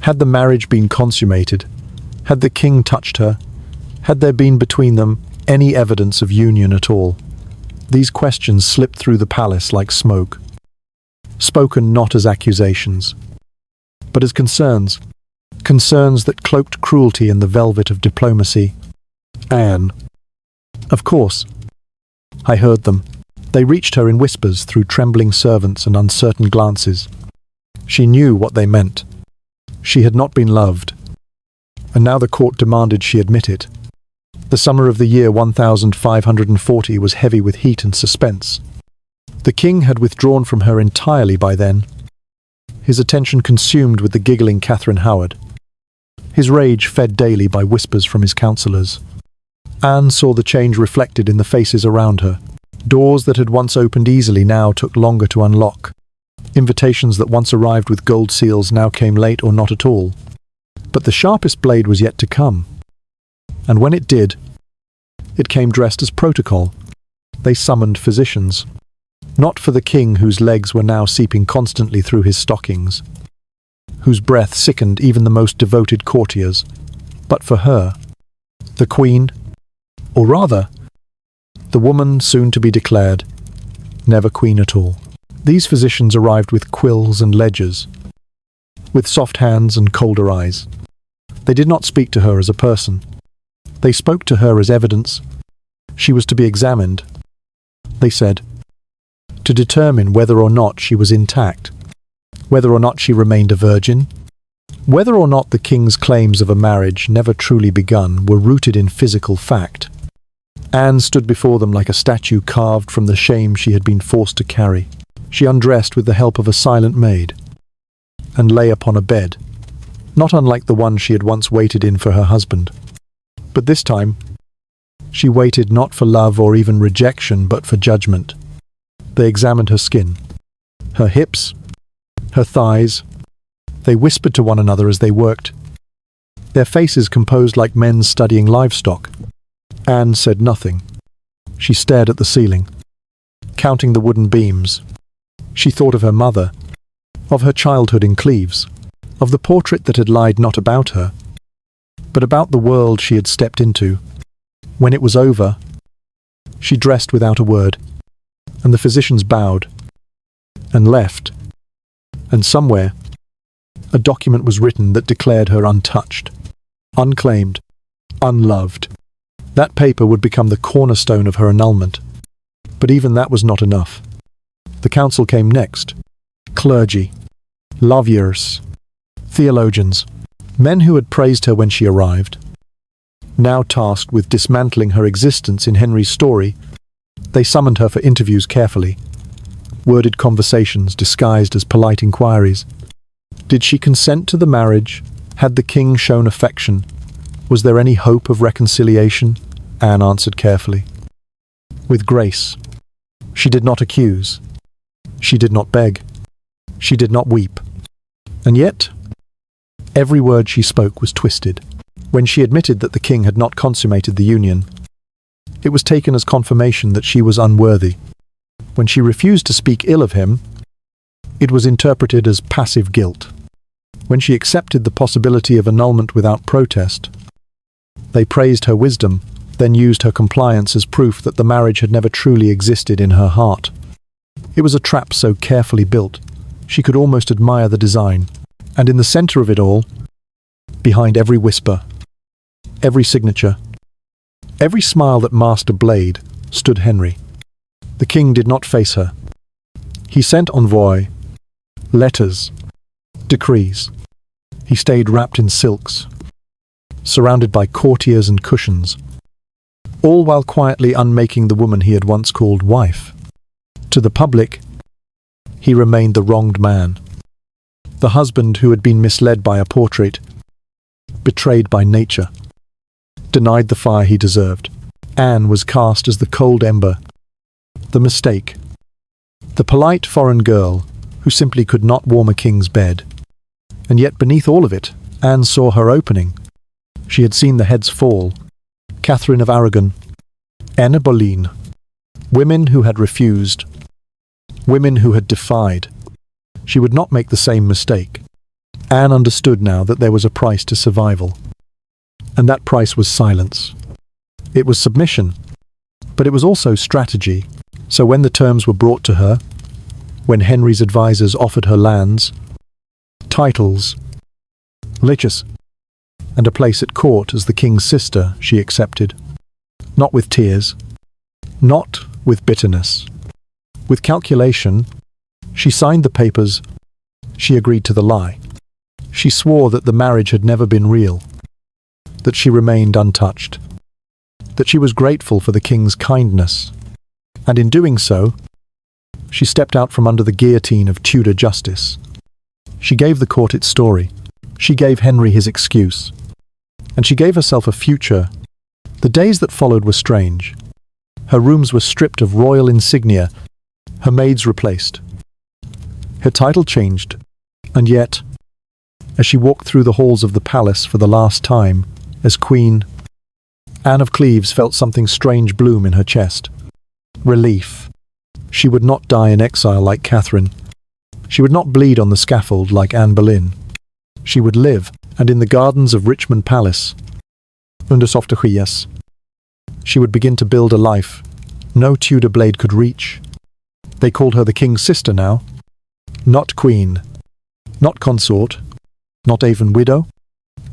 Had the marriage been consummated? Had the king touched her? Had there been between them any evidence of union at all? These questions slipped through the palace like smoke, spoken not as accusations, but as concerns that cloaked cruelty in the velvet of diplomacy. Anne. Of course. I heard them. They reached her in whispers through trembling servants and uncertain glances. She knew what they meant. She had not been loved, and now the court demanded she admit it. The summer of the year 1540 was heavy with heat and suspense. The king had withdrawn from her entirely by then, his attention consumed with the giggling Catherine Howard, his rage fed daily by whispers from his counsellors. Anne saw the change reflected in the faces around her. Doors that had once opened easily now took longer to unlock. Invitations that once arrived with gold seals now came late or not at all. But the sharpest blade was yet to come. And when it did, it came dressed as protocol. They summoned physicians. Not for the king whose legs were now seeping constantly through his stockings, whose breath sickened even the most devoted courtiers, but for her, the queen, or rather, the woman soon to be declared, never queen at all. These physicians arrived with quills and ledgers, with soft hands and colder eyes. They did not speak to her as a person. They spoke to her as evidence, She was to be examined, they said, to determine whether or not she was intact, whether or not she remained a virgin, whether or not the king's claims of a marriage never truly begun were rooted in physical fact. Anne stood before them like a statue carved from the shame she had been forced to carry. She undressed with the help of a silent maid, and lay upon a bed, not unlike the one she had once waited in for her husband. But this time, she waited not for love or even rejection, but for judgment. They examined her skin, her hips, her thighs. They whispered to one another as they worked, their faces composed like men studying livestock. Anne said nothing. She stared at the ceiling, counting the wooden beams. She thought of her mother, of her childhood in Cleves, of the portrait that had lied not about her, but about the world she had stepped into. When it was over, she dressed without a word, and the physicians bowed and left, and somewhere a document was written that declared her untouched, unclaimed, unloved. That paper would become the cornerstone of her annulment. But even that was not enough. The council came next. Clergy, lawyers, theologians, men who had praised her when she arrived. Now tasked with dismantling her existence in Henry's story, they summoned her for interviews carefully. Worded conversations disguised as polite inquiries. Did she consent to the marriage? Had the king shown affection? Was there any hope of reconciliation? Anne answered carefully. With grace. She did not accuse. She did not beg. She did not weep. And yet, every word she spoke was twisted. When she admitted that the king had not consummated the union, it was taken as confirmation that she was unworthy. When she refused to speak ill of him, it was interpreted as passive guilt. When she accepted the possibility of annulment without protest, they praised her wisdom, then used her compliance as proof that the marriage had never truly existed in her heart. It was a trap so carefully built, she could almost admire the design. And in the center of it all, behind every whisper, every signature, every smile that masked a blade, stood Henry. The king did not face her. He sent envoy, letters, decrees. He stayed wrapped in silks, surrounded by courtiers and cushions, all while quietly unmaking the woman he had once called wife. To the public, he remained the wronged man, the husband who had been misled by a portrait, betrayed by nature, denied the fire he deserved. Anne was cast as the cold ember, the mistake, the polite foreign girl who simply could not warm a king's bed. And yet beneath all of it, Anne saw her opening. She had seen the heads fall. Catherine of Aragon, Anne Boleyn, women who had refused, women who had defied. She would not make the same mistake. Anne understood now that there was a price to survival. And that price was silence. It was submission, but it was also strategy. So when the terms were brought to her, when Henry's advisers offered her lands, titles, liches, and a place at court as the king's sister, she accepted. Not with tears, not with bitterness. With calculation, she signed the papers. She agreed to the lie. She swore that the marriage had never been real, that she remained untouched, that she was grateful for the king's kindness. And in doing so, she stepped out from under the guillotine of Tudor justice. She gave the court its story. She gave Henry his excuse. And she gave herself a future. The days that followed were strange. Her rooms were stripped of royal insignia, her maids replaced. Her title changed, and yet, as she walked through the halls of the palace for the last time, as queen, Anne of Cleves felt something strange bloom in her chest. Relief. She would not die in exile like Catherine. She would not bleed on the scaffold like Anne Boleyn. She would live, and in the gardens of Richmond Palace, under soft Gias, she would begin to build a life no Tudor blade could reach. They called her the king's sister now. Not queen, not consort, not even widow.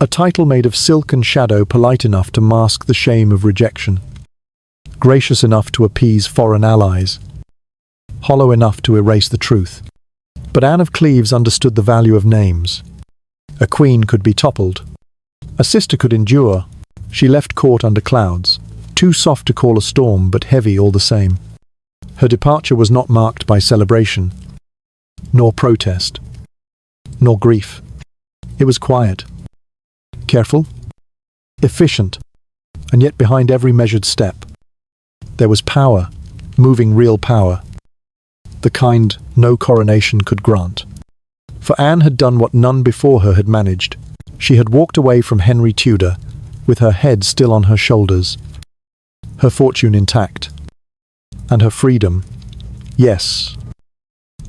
A title made of silk and shadow polite enough to mask the shame of rejection. gracious enough to appease foreign allies, hollow enough to erase the truth. But Anne of Cleves understood the value of names. A queen could be toppled. A sister could endure. She left court under clouds, too soft to call a storm, but heavy all the same. Her departure was not marked by celebration, nor protest, nor grief. It was quiet, careful, efficient, and yet behind every measured step, there was power, moving real power, the kind no coronation could grant. For Anne had done what none before her had managed. She had walked away from Henry Tudor, with her head still on her shoulders, her fortune intact, and her freedom. Yes,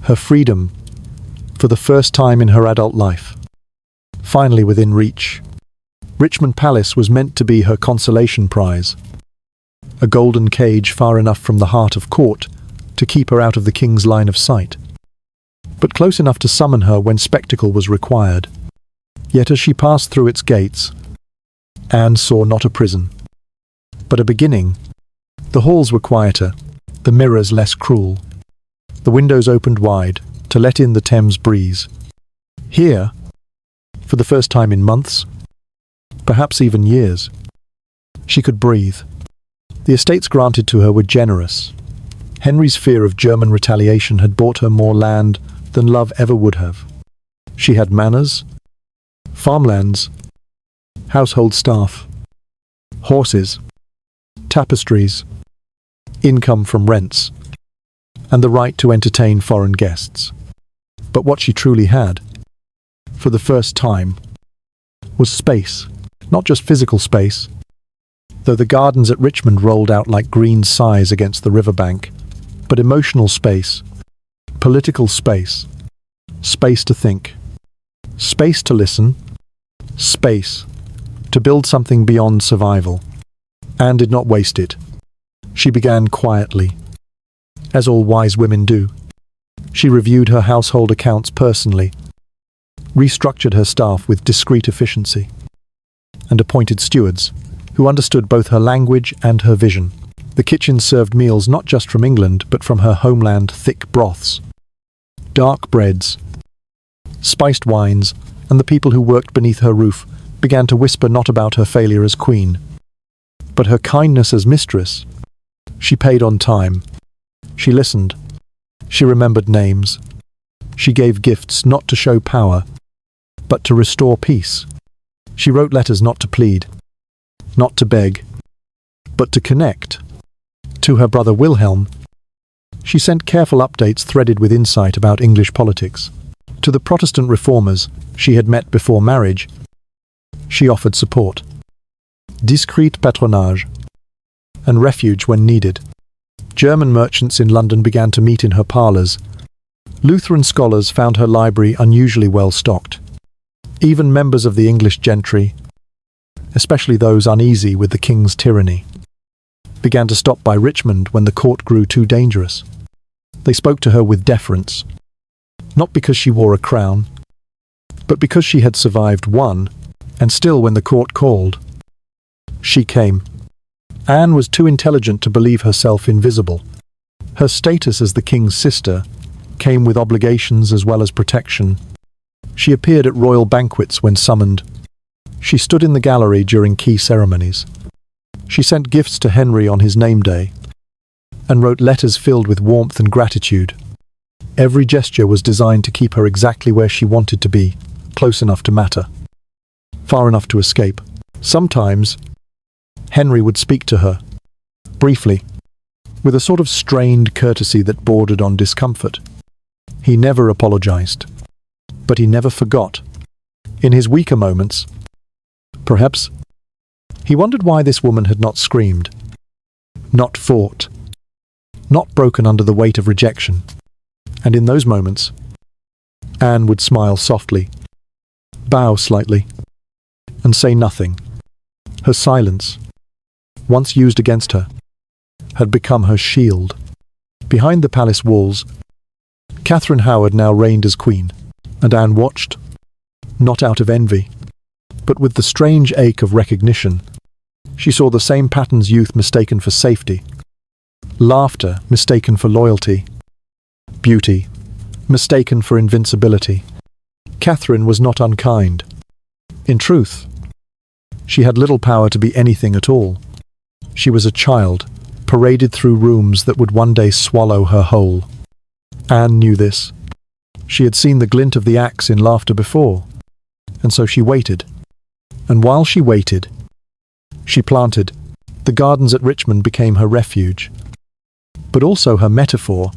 her freedom, for the first time in her adult life, finally within reach. Richmond Palace was meant to be her consolation prize, a golden cage far enough from the heart of court to keep her out of the king's line of sight, but close enough to summon her when spectacle was required. Yet as she passed through its gates, Anne saw not a prison, but a beginning. The halls were quieter, the mirrors less cruel. The windows opened wide to let in the Thames breeze. Here, for the first time in months, perhaps even years, she could breathe. The estates granted to her were generous. Henry's fear of German retaliation had bought her more land than love ever would have. She had manors, farmlands, household staff, horses, tapestries, income from rents, and the right to entertain foreign guests. But what she truly had, for the first time, was space. Not just physical space, though the gardens at Richmond rolled out like green sighs against the riverbank, but emotional space, political space, space to think, space to listen, space to build something beyond survival. Anne did not waste it. She began quietly, as all wise women do. She reviewed her household accounts personally, restructured her staff with discreet efficiency, and appointed stewards who understood both her language and her vision. The kitchen served meals not just from England, but from her homeland: thick broths, dark breads, spiced wines, and the people who worked beneath her roof began to whisper not about her failure as queen, but her kindness as mistress. She paid on time. She listened. She remembered names. She gave gifts not to show power, but to restore peace. She wrote letters not to plead, not to beg, but to connect. To her brother Wilhelm, she sent careful updates threaded with insight about English politics. To the Protestant reformers she had met before marriage, she offered support, discreet patronage, and refuge when needed. German merchants in London began to meet in her parlours. Lutheran scholars found her library unusually well stocked. Even members of the English gentry, especially those uneasy with the king's tyranny, began to stop by Richmond when the court grew too dangerous. They spoke to her with deference, not because she wore a crown, but because she had survived one, and still when the court called, she came. Anne was too intelligent to believe herself invisible. Her status as the king's sister came with obligations as well as protection. She appeared at royal banquets when summoned. She stood in the gallery during key ceremonies. She sent gifts to Henry on his name day, and wrote letters filled with warmth and gratitude. Every gesture was designed to keep her exactly where she wanted to be, close enough to matter, far enough to escape. Sometimes, Henry would speak to her, briefly, with a sort of strained courtesy that bordered on discomfort. He never apologized, but he never forgot. In his weaker moments, perhaps, he wondered why this woman had not screamed, not fought, not broken under the weight of rejection. And in those moments, Anne would smile softly, bow slightly, and say nothing. Her silence, once used against her, had become her shield. Behind the palace walls, Catherine Howard now reigned as queen, and Anne watched, not out of envy, but with the strange ache of recognition. She saw the same patterns youth mistaken for safety, Laughter mistaken for loyalty. Beauty mistaken for invincibility. Catherine was not unkind. In truth, she had little power to be anything at all. She was a child, paraded through rooms that would one day swallow her whole. Anne knew this. She had seen the glint of the axe in laughter before, and so she waited. And while she waited, she planted. The gardens at Richmond became her refuge, but also her metaphor.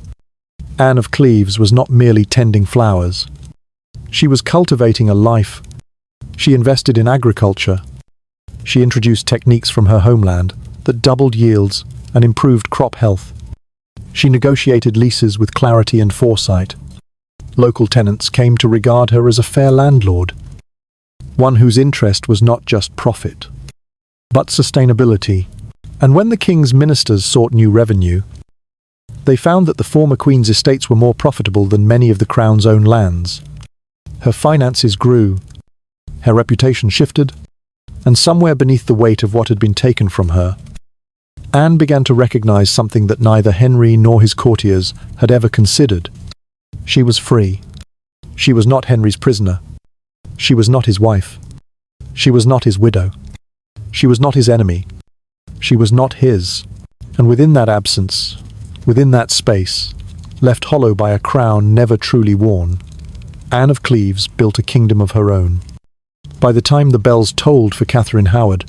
Anne of Cleves was not merely tending flowers. She was cultivating a life. She invested in agriculture. She introduced techniques from her homeland that doubled yields and improved crop health. She negotiated leases with clarity and foresight. Local tenants came to regard her as a fair landlord, one whose interest was not just profit, but sustainability. And when the king's ministers sought new revenue, they found that the former queen's estates were more profitable than many of the crown's own lands. Her finances grew, her reputation shifted, and somewhere beneath the weight of what had been taken from her, Anne began to recognize something that neither Henry nor his courtiers had ever considered. She was free. She was not Henry's prisoner. She was not his wife. She was not his widow. She was not his enemy. She was not his. And within that absence, within that space, left hollow by a crown never truly worn, Anne of Cleves built a kingdom of her own. By the time the bells tolled for Catherine Howard,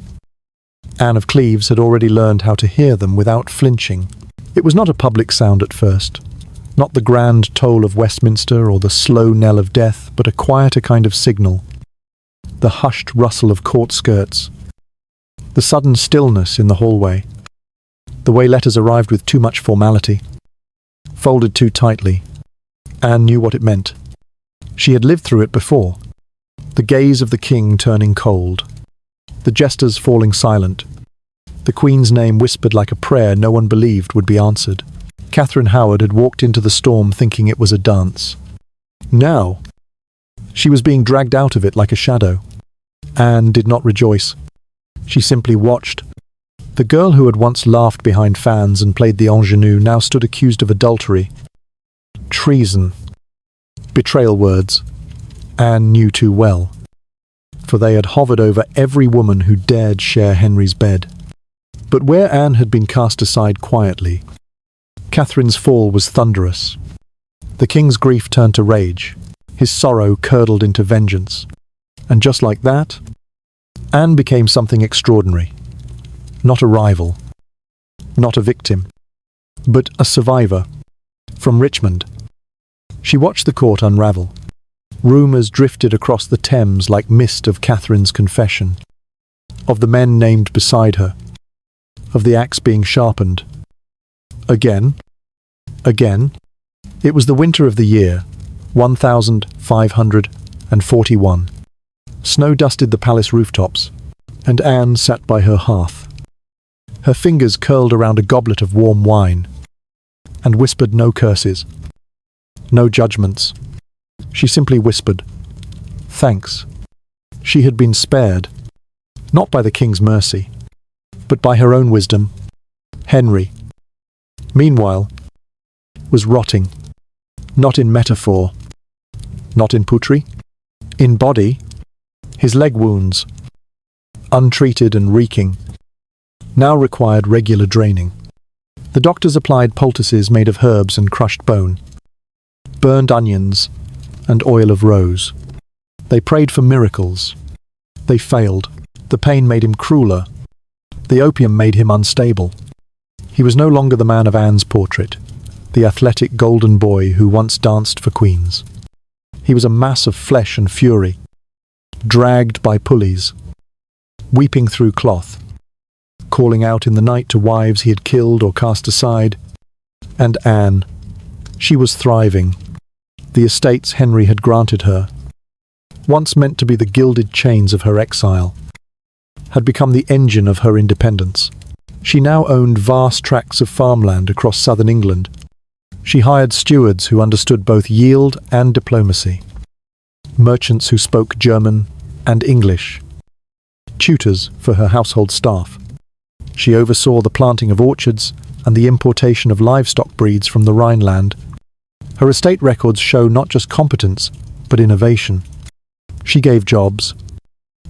Anne of Cleves had already learned how to hear them without flinching. It was not a public sound at first, not the grand toll of Westminster or the slow knell of death, but a quieter kind of signal. The hushed rustle of court skirts, the sudden stillness in the hallway, the way letters arrived with too much formality, folded too tightly. Anne knew what it meant. She had lived through it before. The gaze of the king turning cold, the jesters falling silent, the Queen's name whispered like a prayer no one believed would be answered. Catherine Howard had walked into the storm thinking it was a dance. Now, she was being dragged out of it like a shadow. Anne did not rejoice. She simply watched. The girl who had once laughed behind fans and played the ingenue now stood accused of adultery, treason, betrayal. Words Anne knew too well, for they had hovered over every woman who dared share Henry's bed. But where Anne had been cast aside quietly, Catherine's fall was thunderous. The king's grief turned to rage, his sorrow curdled into vengeance. And just like that, Anne became something extraordinary. Not a rival, not a victim, but a survivor. From Richmond, she watched the court unravel. Rumours drifted across the Thames like mist of Catherine's confession, of the men named beside her, of the axe being sharpened. Again. It was the winter of the year, 1541. Snow dusted the palace rooftops, and Anne sat by her hearth. Her fingers curled around a goblet of warm wine, and whispered no curses, no judgments. She simply whispered, thanks. She had been spared, not by the king's mercy, but by her own wisdom. Henry, meanwhile, was rotting, not in metaphor, not in poetry, in body. His leg wounds, untreated and reeking, now required regular draining. The doctors applied poultices made of herbs and crushed bone, burned onions, and oil of rose. They prayed for miracles. They failed. The pain made him crueler. The opium made him unstable. He was no longer the man of Anne's portrait, the athletic golden boy who once danced for queens. He was a mass of flesh and fury, dragged by pulleys, weeping through cloth, calling out in the night to wives he had killed or cast aside. And Anne, she was thriving. The estates Henry had granted her, once meant to be the gilded chains of her exile, had become the engine of her independence. She now owned vast tracts of farmland across southern England. She hired stewards who understood both yield and diplomacy, merchants who spoke German and English, tutors for her household staff. She oversaw the planting of orchards and the importation of livestock breeds from the Rhineland. Her estate records show not just competence, but innovation. She gave jobs.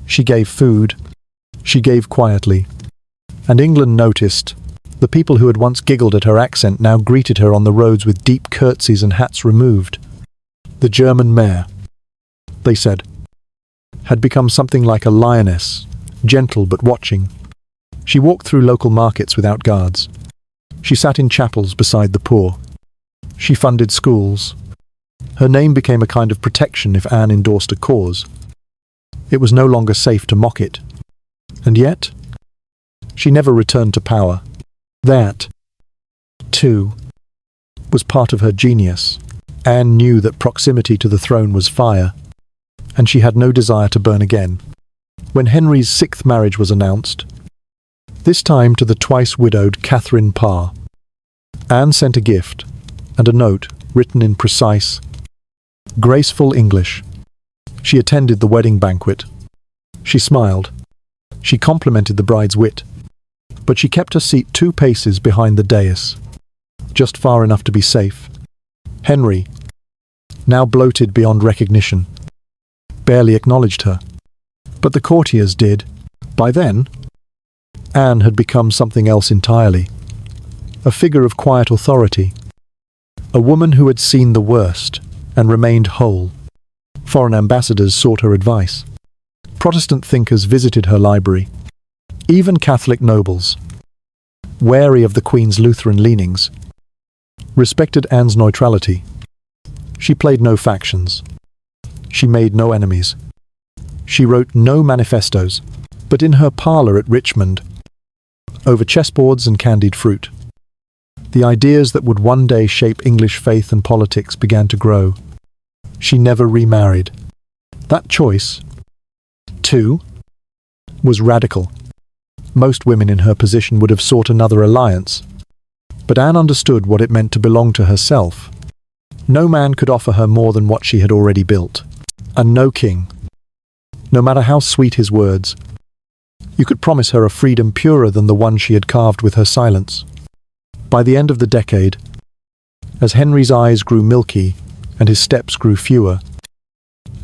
She gave food. She gave quietly. And England noticed. The people who had once giggled at her accent now greeted her on the roads with deep curtsies and hats removed. The German mare, they said, had become something like a lioness, gentle but watching. She walked through local markets without guards. She sat in chapels beside the poor. She funded schools. Her name became a kind of protection if Anne endorsed a cause. It was no longer safe to mock it. And yet, she never returned to power. That, too, was part of her genius. Anne knew that proximity to the throne was fire, and she had no desire to burn again. When Henry's sixth marriage was announced, this time to the twice-widowed Catherine Parr, Anne sent a gift and a note written in precise, graceful English. She attended the wedding banquet. She smiled. She complimented the bride's wit. But she kept her seat 2 paces behind the dais, just far enough to be safe. Henry, now bloated beyond recognition, barely acknowledged her. But the courtiers did. By then, Anne had become something else entirely. A figure of quiet authority. A woman who had seen the worst and remained whole. Foreign ambassadors sought her advice. Protestant thinkers visited her library. Even Catholic nobles, wary of the Queen's Lutheran leanings, respected Anne's neutrality. She played no factions. She made no enemies. She wrote no manifestos, but in her parlour at Richmond, over chessboards and candied fruit, the ideas that would one day shape English faith and politics began to grow. She never remarried. That choice, too, was radical. Most women in her position would have sought another alliance, but Anne understood what it meant to belong to herself. No man could offer her more than what she had already built, and no king, no matter how sweet his words. You could promise her a freedom purer than the one she had carved with her silence. By the end of the decade, as Henry's eyes grew milky and his steps grew fewer,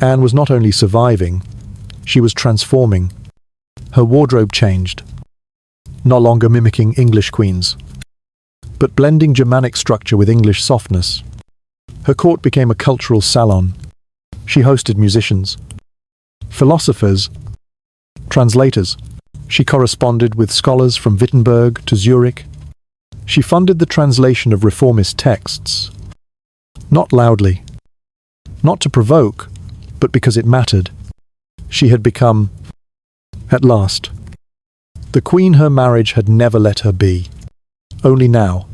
Anne was not only surviving, she was transforming. Her wardrobe changed, no longer mimicking English queens, but blending Germanic structure with English softness. Her court became a cultural salon. She hosted musicians, philosophers, translators. She corresponded with scholars from Wittenberg to Zurich. She funded the translation of reformist texts, not loudly, not to provoke, but because it mattered. She had become, at last, the queen her marriage had never let her be. Only now.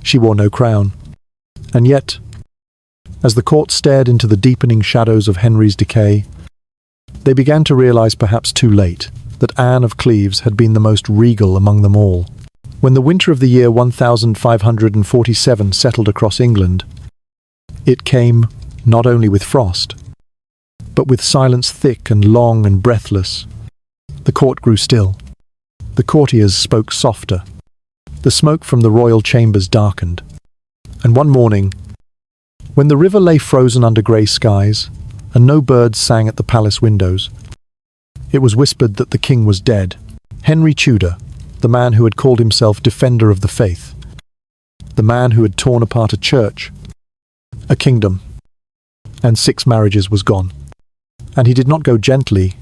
She wore no crown. And yet, as the court stared into the deepening shadows of Henry's decay, they began to realize, perhaps too late, that Anne of Cleves had been the most regal among them all. When the winter of the year 1547 settled across England, it came not only with frost, but with silence thick and long and breathless. The court grew still. The courtiers spoke softer. The smoke from the royal chambers darkened. And one morning, when the river lay frozen under grey skies, and no birds sang at the palace windows, it was whispered that the king was dead. Henry Tudor, the man who had called himself defender of the faith, the man who had torn apart a church, a kingdom, and 6 marriages, was gone. And he did not go gently.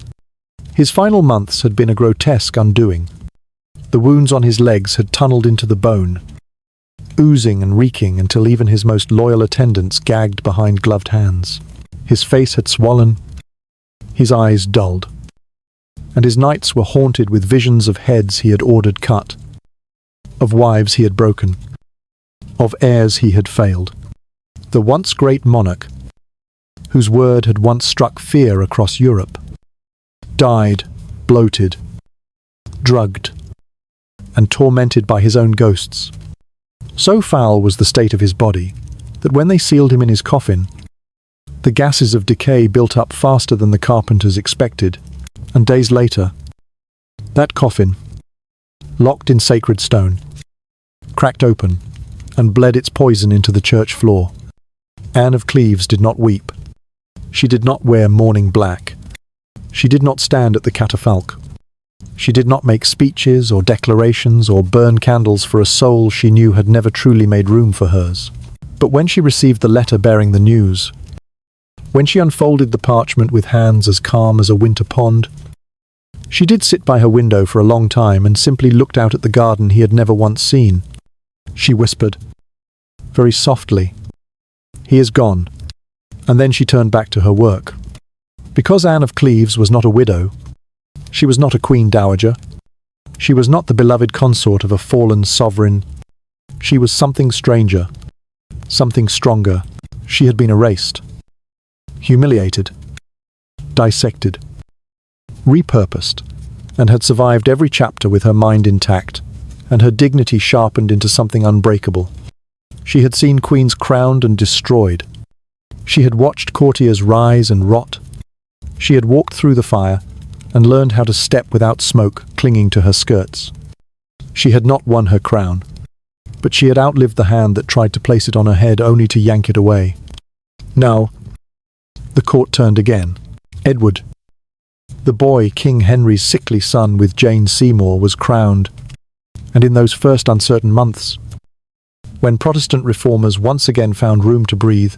His final months had been a grotesque undoing. The wounds on his legs had tunneled into the bone, oozing and reeking until even his most loyal attendants gagged behind gloved hands. His face had swollen, his eyes dulled, and his nights were haunted with visions of heads he had ordered cut, of wives he had broken, of heirs he had failed. The once great monarch, whose word had once struck fear across Europe, died, bloated, drugged, and tormented by his own ghosts. So foul was the state of his body that when they sealed him in his coffin, the gases of decay built up faster than the carpenters expected, and days later, that coffin, locked in sacred stone, cracked open, and bled its poison into the church floor. Anne of Cleves did not weep. She did not wear mourning black. She did not stand at the catafalque. She did not make speeches or declarations or burn candles for a soul she knew had never truly made room for hers. But when she received the letter bearing the news, when she unfolded the parchment with hands as calm as a winter pond, she did sit by her window for a long time and simply looked out at the garden he had never once seen. She whispered, very softly, "He is gone," and then she turned back to her work. Because Anne of Cleves was not a widow, she was not a queen dowager, she was not the beloved consort of a fallen sovereign, she was something stranger, something stronger. She had been erased, humiliated, dissected, repurposed, and had survived every chapter with her mind intact, and her dignity sharpened into something unbreakable. She had seen queens crowned and destroyed. She had watched courtiers rise and rot. She had walked through the fire and learned how to step without smoke clinging to her skirts. She had not won her crown, but she had outlived the hand that tried to place it on her head only to yank it away. Now, the court turned again. Edward, the boy King Henry's sickly son with Jane Seymour, was crowned, and in those first uncertain months, when Protestant reformers once again found room to breathe,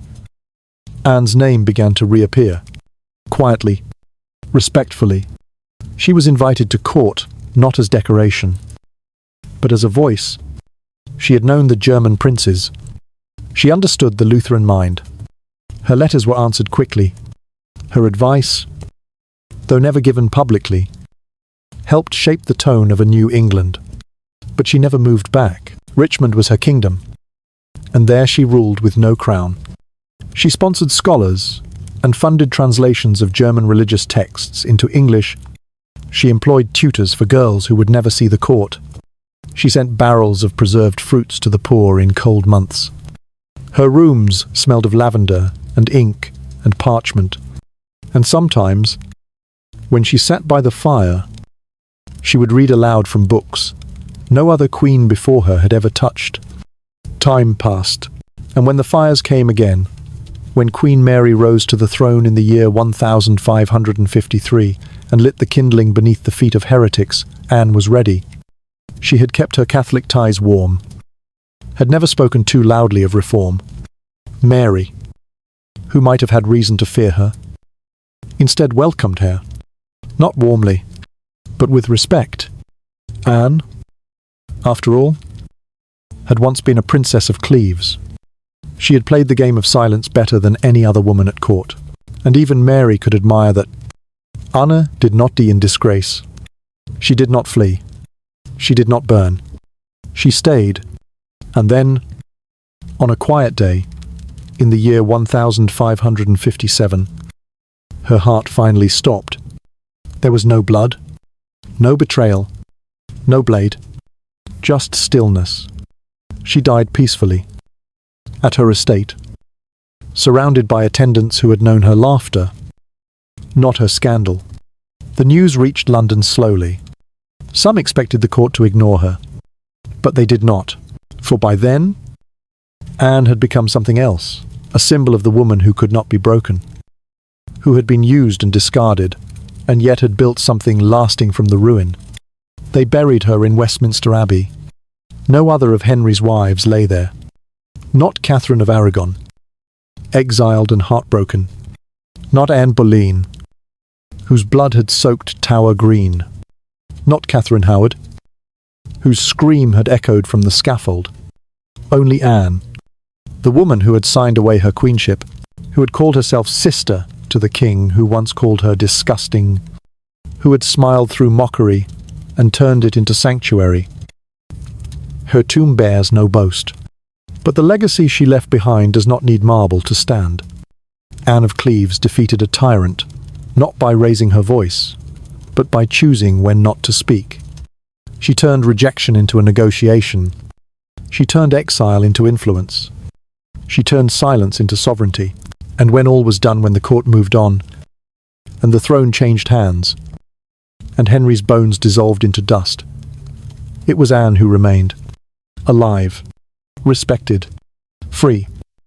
Anne's name began to reappear. Quietly, respectfully, she was invited to court, not as decoration, but as a voice. She had known the German princes. She understood the Lutheran mind. Her letters were answered quickly. Her advice, though never given publicly, helped shape the tone of a new England. But she never moved back. Richmond was her kingdom, and there she ruled with no crown. She sponsored scholars and funded translations of German religious texts into English. She employed tutors for girls who would never see the court. She sent barrels of preserved fruits to the poor in cold months. Her rooms smelled of lavender and ink and parchment, and sometimes, when she sat by the fire, she would read aloud from books no other queen before her had ever touched. Time passed, and when the fires came again, when Queen Mary rose to the throne in the year 1553 and lit the kindling beneath the feet of heretics, Anne was ready. She had kept her Catholic ties warm, had never spoken too loudly of reform. Mary, who might have had reason to fear her, instead welcomed her, not warmly, but with respect. Anne, after all, had once been a princess of Cleves. She had played the game of silence better than any other woman at court, and even Mary could admire that. Anne did not die in disgrace. She did not flee. She did not burn. She stayed, and then, on a quiet day, in the year 1557, her heart finally stopped. There was no blood, no betrayal, no blade, just stillness. She died peacefully, at her estate, surrounded by attendants who had known her laughter, not her scandal. The news reached London slowly. Some expected the court to ignore her, but they did not, for by then, Anne had become something else, a symbol of the woman who could not be broken, who had been used and discarded, and yet had built something lasting from the ruin. They buried her in Westminster Abbey. No other of Henry's wives lay there. Not Catherine of Aragon, exiled and heartbroken. Not Anne Boleyn, whose blood had soaked Tower Green. Not Catherine Howard, whose scream had echoed from the scaffold. Only Anne, the woman who had signed away her queenship, who had called herself sister to the king who once called her disgusting, who had smiled through mockery and turned it into sanctuary. Her tomb bears no boast, but the legacy she left behind does not need marble to stand. Anne of Cleves defeated a tyrant, not by raising her voice, but by choosing when not to speak. She turned rejection into a negotiation. She turned exile into influence. She turned silence into sovereignty. And when all was done, when the court moved on, and the throne changed hands, and Henry's bones dissolved into dust, it was Anne who remained. alive, respected, free.